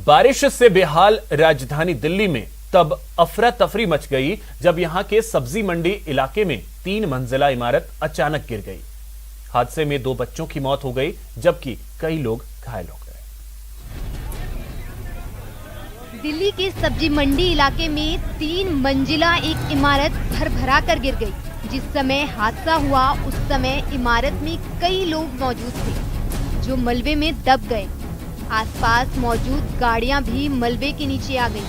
बारिश से बेहाल राजधानी दिल्ली में तब अफरा तफरी मच गई जब यहां के सब्जी मंडी इलाके में 3 मंजिला इमारत अचानक गिर गई। हादसे में 2 बच्चों की मौत हो गई जबकि कई लोग घायल हो गए। दिल्ली के सब्जी मंडी इलाके में 3 मंजिला एक इमारत भर-भरा कर गिर गई। जिस समय हादसा हुआ उस समय इमारत में कई लोग मौजूद थे जो मलबे में दब गए। आसपास मौजूद गाड़ियां भी मलबे के नीचे आ गईं।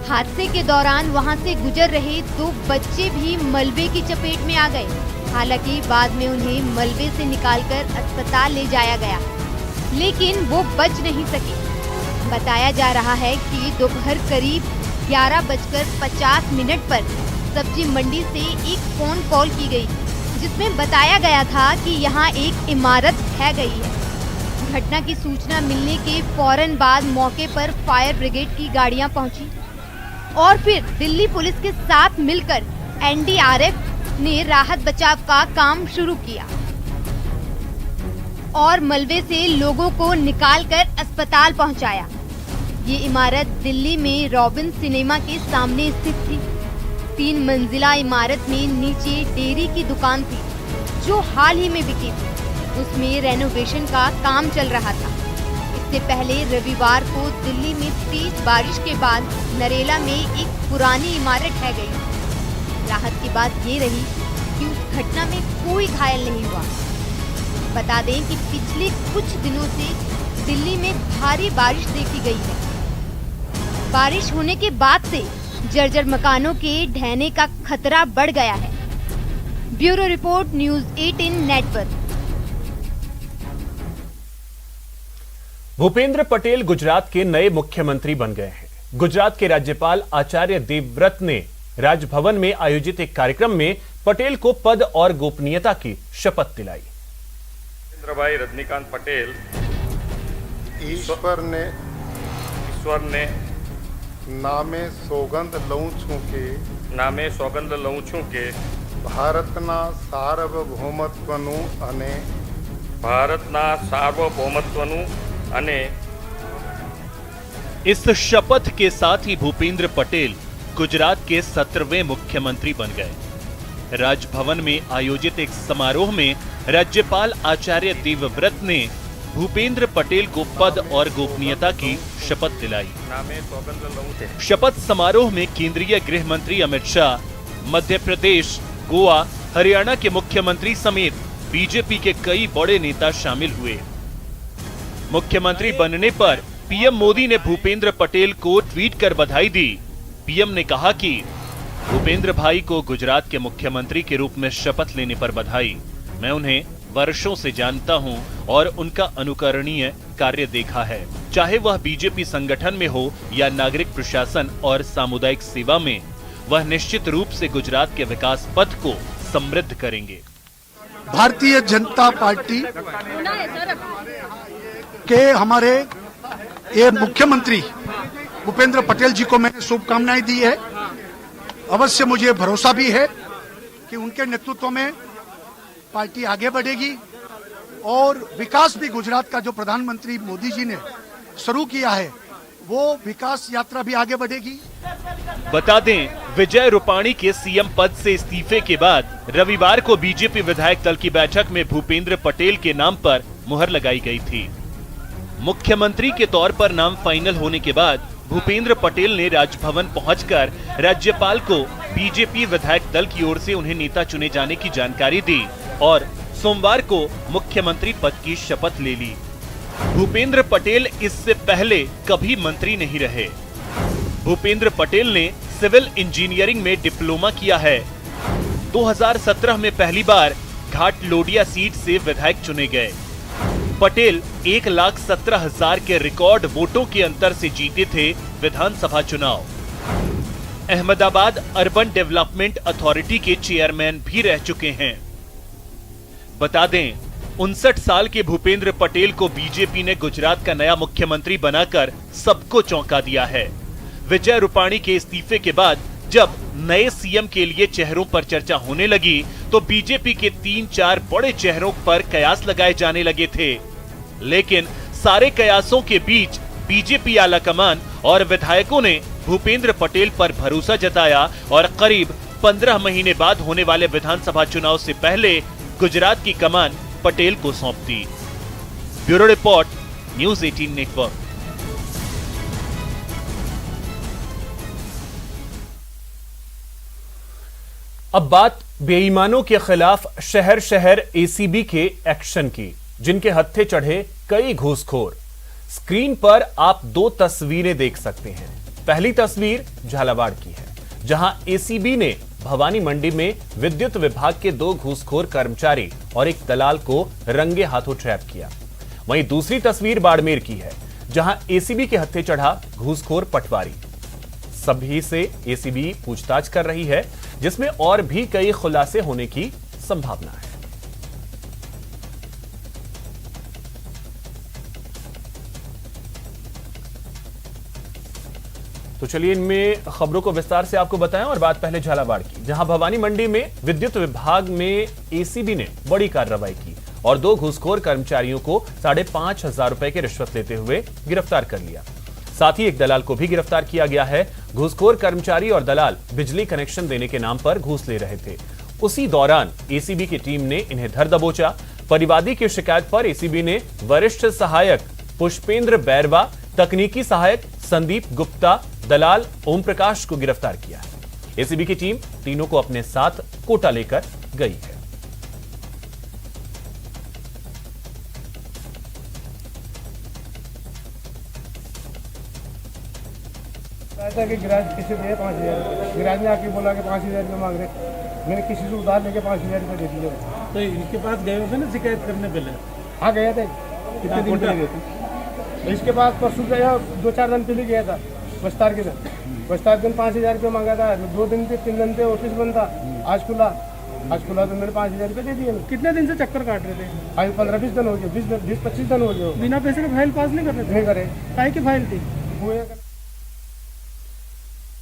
हादसे के दौरान वहां से गुजर रहे 2 बच्चे भी मलबे की चपेट में आ गए। हालांकि बाद में उन्हें मलबे से निकालकर अस्पताल ले जाया गया, लेकिन वो बच नहीं सके। बताया जा रहा है कि दोपहर करीब 11:50 पर सब्जी मंडी से एक फोन कॉल की गई, जिसमें बताया गया था कि यहाँ एक इमारत ढह गई है। घटना की सूचना मिलने के फौरन बाद मौके पर फायर ब्रिगेड की गाड़ियां पहुंची और फिर दिल्ली पुलिस के साथ मिलकर एनडीआरएफ ने राहत बचाव का काम शुरू किया और मलबे से लोगों को निकालकर अस्पताल पहुंचाया। ये इमारत दिल्ली में रॉबिन सिनेमा के सामने स्थित थी। 3 मंजिला इमारत में नीचे डेयरी की दुकान थी जो हाल ही में बिकी थी। उसमें रेनोवेशन का काम चल रहा था। इससे पहले रविवार को दिल्ली में तेज बारिश के बाद नरेला में एक पुरानी इमारत ढह गई। राहत की बात ये रही कि उस घटना में कोई घायल नहीं हुआ। बता दें कि पिछले कुछ दिनों से दिल्ली में भारी बारिश देखी गई है। बारिश होने के बाद से जर्जर मकानों के ढहने का खतरा बढ़ गया है। Bureau report, news 18 network. Bhupendra Patel Gujarat के नए मुख्यमंत्री बन गए हैं। गुजरात के राज्यपाल आचार्य देवव्रत ने राजभवन में आयोजित एक कार्यक्रम में पटेल को पद और गोपनीयता की शपथ दिलाई। भाई रजनीकांत पटेल ईश्वर ने नामे सौगंध लऊं छूं के भारतना सार्वभौमत्वनु अने इस शपथ के साथ ही भूपेंद्र पटेल गुजरात के 17वें मुख्यमंत्री बन गए। राजभवन में आयोजित एक समारोह में राज्यपाल आचार्य देवव्रत ने भूपेंद्र पटेल को पद और गोपनीयता की शपथ दिलाई। शपथ समारोह में केंद्रीय गृह मंत्री अमित शाह, मध्य प्रदेश, गोवा, हरियाणा के मुख्यमंत्री समेत बीजेपी के कई बड़े नेता शामिल हुए। मुख्यमंत्री बनने पर पीएम मोदी ने भूपेंद्र पटेल को ट्वीट कर बधाई दी। पीएम ने कहा कि भूपेंद्र भाई को गुजरात के मुख्यमंत्री के रूप में शपथ लेने पर बधाई। मैं उन्हें वर्षों से जानता हूं और उनका अनुकरणीय कार्य देखा है, चाहे वह बीजेपी संगठन में हो या नागरिक प्रशासन और सामुदायिक सेवा में। वह निश्चित रूप से गुजरात के विकास पथ को समृद्ध करेंगे। भारतीय जनता पार्टी के हमारे ये मुख्यमंत्री भूपेंद्र पटेल जी को मैंने शुभकामनाएं दी है। अवश्य मुझे भरोसा भी है कि उनके नेतृत्व में पार्टी आगे बढ़ेगी और विकास भी गुजरात का जो प्रधानमंत्री मोदी जी ने शुरू किया है वो विकास यात्रा भी आगे बढ़ेगी। बता दें, विजय रूपाणी के सीएम पद से इस्तीफे के बाद रविवार को बीजेपी विधायक दल की बैठक में भूपेंद्र पटेल के नाम पर मुहर लगाई गई थी। मुख्यमंत्री के तौर पर नाम फाइनल होने के बाद भूपेंद्र पटेल ने राजभवन पहुंचकर राज्यपाल को बीजेपी विधायक दल की ओर से उन्हें नेता चुने जाने की जानकारी दी और सोमवार को मुख्यमंत्री पद की शपथ ले ली। भूपेंद्र पटेल इससे पहले कभी मंत्री नहीं रहे। भूपेंद्र पटेल ने सिविल इंजीनियरिंग में डिप्लोमा किया है। 2017 में पहली बार घाट लोडिया सीट से विधायक चुने गए। पटेल 1,17,000 के रिकॉर्ड वोटों के अंतर से जीते थे विधानसभा चुनाव। अहमदाबाद अर्बन डेवलपमेंट अथॉरिटी के चेयरमैन भी रह चुके हैं। बता दें, 59 साल के भूपेंद्र पटेल को बीजेपी ने गुजरात का नया मुख्यमंत्री बनाकर सबको चौंका दिया है। विजय रूपाणी के इस्तीफे के बाद जब नए सीएम के लिए चेहरों पर चर्चा होने लगी तो बीजेपी के 3-4 बड़े चेहरों पर कयास लगाए जाने लगे थे। लेकिन सारे कयासों के बीच बीजेपी आलाकमान और विधायकों ने भूपेंद्र पटेल पर भरोसा जताया और करीब 15 महीने बाद होने वाले विधानसभा चुनाव से पहले गुजरात की कमान पटेल को सौंप दी। Bureau report, news 18 network. अब बात बेईमानों के खिलाफ शहर शहर एसीबी के एक्शन की, जिनके हत्थे चढ़े कई घूसखोर। स्क्रीन पर आप दो तस्वीरें देख सकते हैं। पहली तस्वीर झालावाड़ की है, जहां एसीबी ने भवानी मंडी में विद्युत विभाग के 2 घूसखोर कर्मचारी और एक दलाल को रंगे हाथों ट्रैप किया। वहीं दूसरी तस्वीर बाड़मेर की है, जहां एसीबी के हत्थे चढ़ा घूसखोर पटवारी। सभी से एसीबी पूछताछ कर रही है, जिसमें और भी कई खुलासे होने की संभावना है। तो चलिए इनमें खबरों को विस्तार से आपको बताएं और बात पहले झालावाड़ की, जहां भवानी मंडी में विद्युत विभाग में एसीबी ने बड़ी कार्रवाई की और 2 घूसखोर कर्मचारियों को 5,500 रुपए की रिश्वत लेते हुए गिरफ्तार कर लिया। साथ ही एक दलाल को भी गिरफ्तार किया गया है। घूसखोर कर्मचारी और दलाल बिजली कनेक्शन देने के नाम पर घूस ले रहे थे। उसी दौरान एसीबी की टीम ने इन्हें धर दबोचा। परिवादी की शिकायत पर एसीबी ने वरिष्ठ सहायक पुष्पेंद्र बैरवा, तकनीकी सहायक संदीप गुप्ता, दलाल ओम प्रकाश को गिरफ्तार किया है। एसीबी की टीम तीनों को अपने साथ कोटा लेकर गई है। ऐसा कि गिराज किसी दे 5,000, गिराज ने आके बोला कि 5,000 रुपये मांग रहे। मैंने किसी से उधार लेके 5,000 रुपये दे दिए। तो इनके पास गए थे ना शिकायत करने पहले? हाँ गया था। कितने दिन पहले गए थे? इसके बाद परसों गया, 2-4 दिन पहले गया था बस्तार के दिन। बस्तार दिन 5,000 रुपये मांगा था। 2 दिन थे, 3 दिन थे, ऑफिस बंद था। आज खुला तो मैंने 5,000 रुपये दे दिए। कितने दिन से चक्कर काट रहे थे? आज 15-20 दिन हो गए, 20-25 दिन हो गए। बिना पैसे के फाइल पास नहीं कर रहे थे? नहीं करे। काहे की फाइल थी?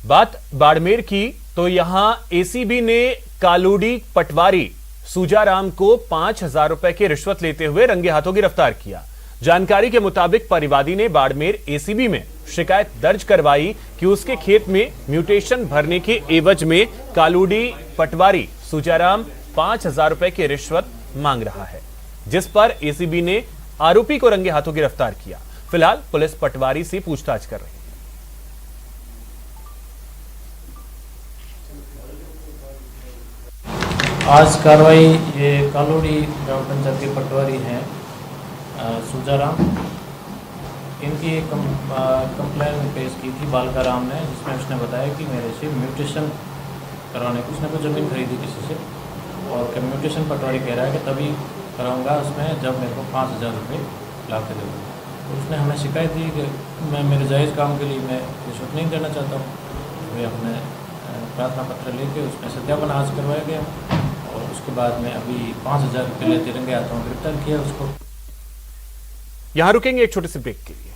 बात बाड़मेर की, तो यहां एसीबी ने कालूडी पटवारी सूजाराम को 5,000 रुपए की रिश्वत लेते हुए रंगे हाथों गिरफ्तार किया। जानकारी के मुताबिक परिवादी ने बाड़मेर एसीबी में शिकायत दर्ज करवाई कि उसके खेत में म्यूटेशन भरने के एवज में कालूडी पटवारी सूजाराम 5,000 रुपए की रिश्वत मांग रहा है, जिस पर एसीबी ने आरोपी को रंगे हाथों गिरफ्तार किया। फिलहाल पुलिस पटवारी से पूछताछ कर रही है। आज कार्रवाई ये कालोड़ी ग्राम पंचायत के पटवारी हैं सूजाराम, इनकी एक कंप्लेन पेश की थी बालका राम ने, जिसमें उसने बताया कि मेरे से म्यूटेशन करवाने की उसने कोई ज़मीन खरीदी किसी से, और म्यूटेशन पटवारी कह रहा है कि तभी कराऊंगा उसमें जब मेरे को 5,000 रुपये ला के देगा। तो उसने हमें शिकायत दी कि मैं मेरे जायज़ काम के लिए मैं रिश्वत नहीं देना चाहता हूँ। वे अपने प्रार्थना पत्र लेके उसमें सत्यापन आज करवाया गया और उसके बाद में अभी 5,000 रुपये लेते रंगे हाथों गिरफ्तार किया उसको। यहां रुकेंगे एक छोटे से ब्रेक के लिए।